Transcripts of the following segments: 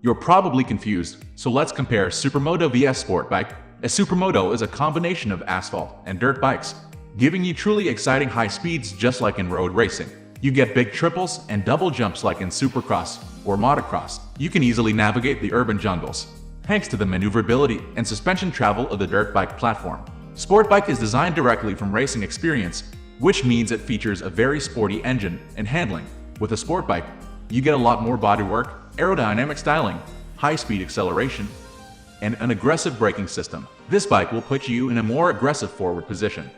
You're probably confused, so let's compare Supermoto vs Sportbike. A Supermoto is a combination of asphalt and dirt bikes, giving you truly exciting high speeds just like in road racing. You get big triples and double jumps like in supercross or motocross. You can easily navigate the urban jungles, thanks to the maneuverability and suspension travel of the dirt bike platform. Sportbike is designed directly from racing experience, which means it features a very sporty engine and handling. With a Sportbike, you get a lot more bodywork, aerodynamic styling, high-speed acceleration, and an aggressive braking system. This bike will put you in a more aggressive forward position.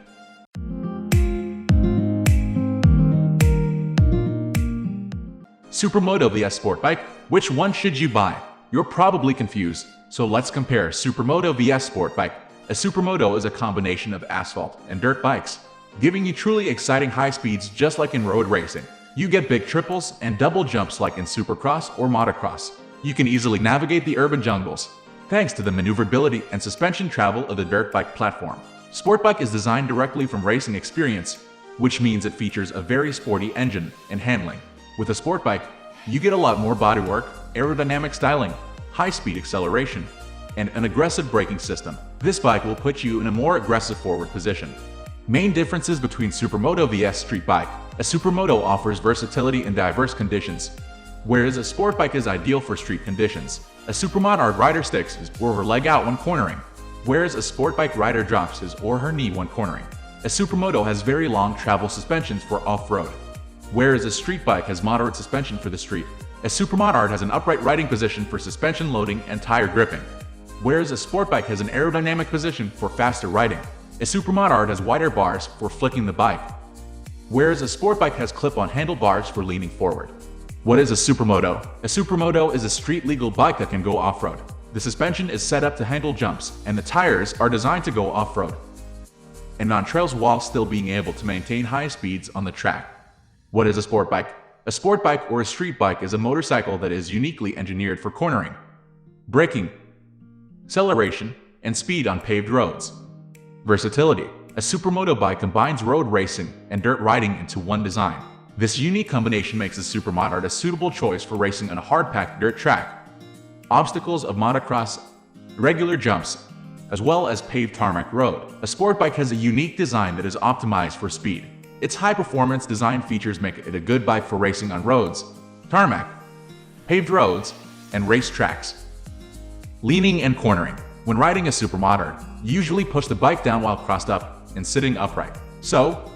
Supermoto vs Sportbike, which one should you buy? You're probably confused, so let's compare Supermoto vs Sportbike. A Supermoto is a combination of asphalt and dirt bikes, giving you truly exciting high speeds just like in road racing. You get big triples and double jumps like in supercross or motocross. You can easily navigate the urban jungles, thanks to the maneuverability and suspension travel of the dirt bike platform. Sportbike is designed directly from racing experience, which means it features a very sporty engine and handling. With a Sportbike, you get a lot more bodywork, aerodynamic styling, high-speed acceleration, and an aggressive braking system. This bike will put you in a more aggressive forward position. Main differences between Supermoto vs Street Bike. A Supermoto offers versatility in diverse conditions, whereas a Sportbike is ideal for street conditions. A Supermoto rider sticks his or her leg out when cornering, whereas a Sportbike rider drops his or her knee when cornering. A Supermoto has very long travel suspensions for off-road, whereas a street bike has moderate suspension for the street. A Supermoto has an upright riding position for suspension loading and tire gripping, whereas a Sportbike has an aerodynamic position for faster riding. A Supermoto has wider bars for flicking the bike, whereas a Sportbike has clip-on handlebars for leaning forward. What is a Supermoto? A Supermoto is a street-legal bike that can go off-road. The suspension is set up to handle jumps, and the tires are designed to go off-road and on trails while still being able to maintain high speeds on the track. What is a Sportbike? A Sportbike or a street bike is a motorcycle that is uniquely engineered for cornering, braking, acceleration, and speed on paved roads. Versatility. A Supermoto bike combines road racing and dirt riding into one design. This unique combination makes a Supermoto a suitable choice for racing on a hard-packed dirt track, obstacles of motocross, regular jumps, as well as paved tarmac road. A Sportbike has a unique design that is optimized for speed. Its high-performance design features make it a good bike for racing on roads, tarmac, paved roads, and race tracks. Leaning and cornering. When riding a Supermoto, you usually push the bike down while crossed up and sitting upright. So,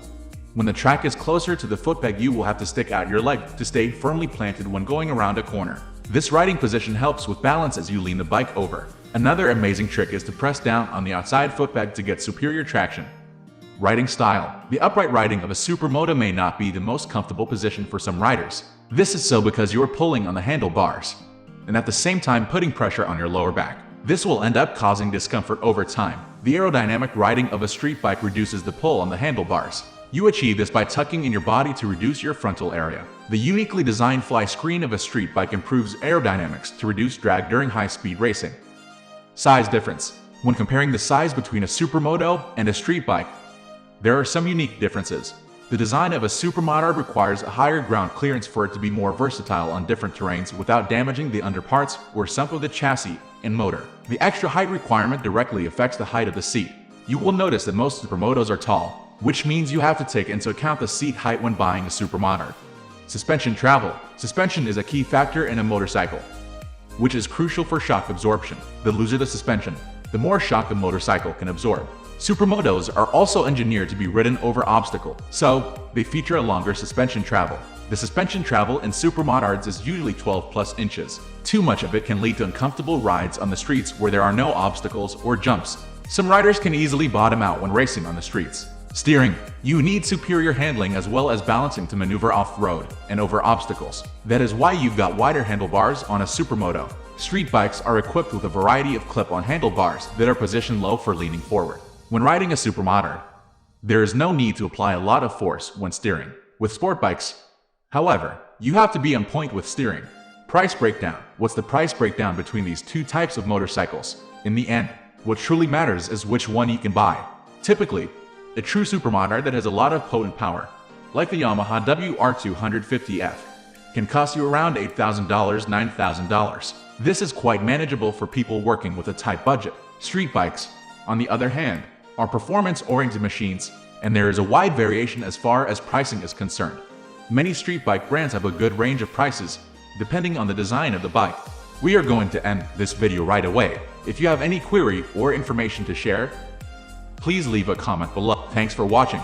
when the track is closer to the footpeg, you will have to stick out your leg to stay firmly planted when going around a corner. This riding position helps with balance as you lean the bike over. Another amazing trick is to press down on the outside footpeg to get superior traction. Riding style. The upright riding of a Supermoto may not be the most comfortable position for some riders. This is so because you are pulling on the handlebars and at the same time putting pressure on your lower back. This will end up causing discomfort over time. The aerodynamic riding of a street bike reduces the pull on the handlebars. You achieve this by tucking in your body to reduce your frontal area. The uniquely designed fly screen of a street bike improves aerodynamics to reduce drag during high-speed racing. Size difference. When comparing the size between a Supermoto and a street bike, there are some unique differences. The design of a Supermoto requires a higher ground clearance for it to be more versatile on different terrains without damaging the underparts or some of the chassis and motor. The extra height requirement directly affects the height of the seat. You will notice that most Supermotos are tall, which means you have to take into account the seat height when buying a Supermoto. Suspension travel. Suspension is a key factor in a motorcycle, which is crucial for shock absorption. The looser the suspension, the more shock a motorcycle can absorb. Supermotos are also engineered to be ridden over obstacles, so they feature a longer suspension travel. The suspension travel in Supermotos is usually 12+ inches. Too much of it can lead to uncomfortable rides on the streets where there are no obstacles or jumps. Some riders can easily bottom out when racing on the streets. Steering. You need superior handling as well as balancing to maneuver off-road and over obstacles. That is why you've got wider handlebars on a Supermoto. Street bikes are equipped with a variety of clip-on handlebars that are positioned low for leaning forward. When riding a Supermoto, there is no need to apply a lot of force when steering. With sport bikes, however, you have to be on point with steering. Price breakdown. What's the price breakdown between these two types of motorcycles? In the end, what truly matters is which one you can buy. Typically, a true Supermoto that has a lot of potent power, like the Yamaha WR250F, can cost you around $8,000–$9,000. This is quite manageable for people working with a tight budget. Street bikes, on the other hand, are performance-oriented machines, and there is a wide variation as far as pricing is concerned. Many street bike brands have a good range of prices, depending on the design of the bike. We are going to end this video right away. If you have any query or information to share, please leave a comment below. Thanks for watching.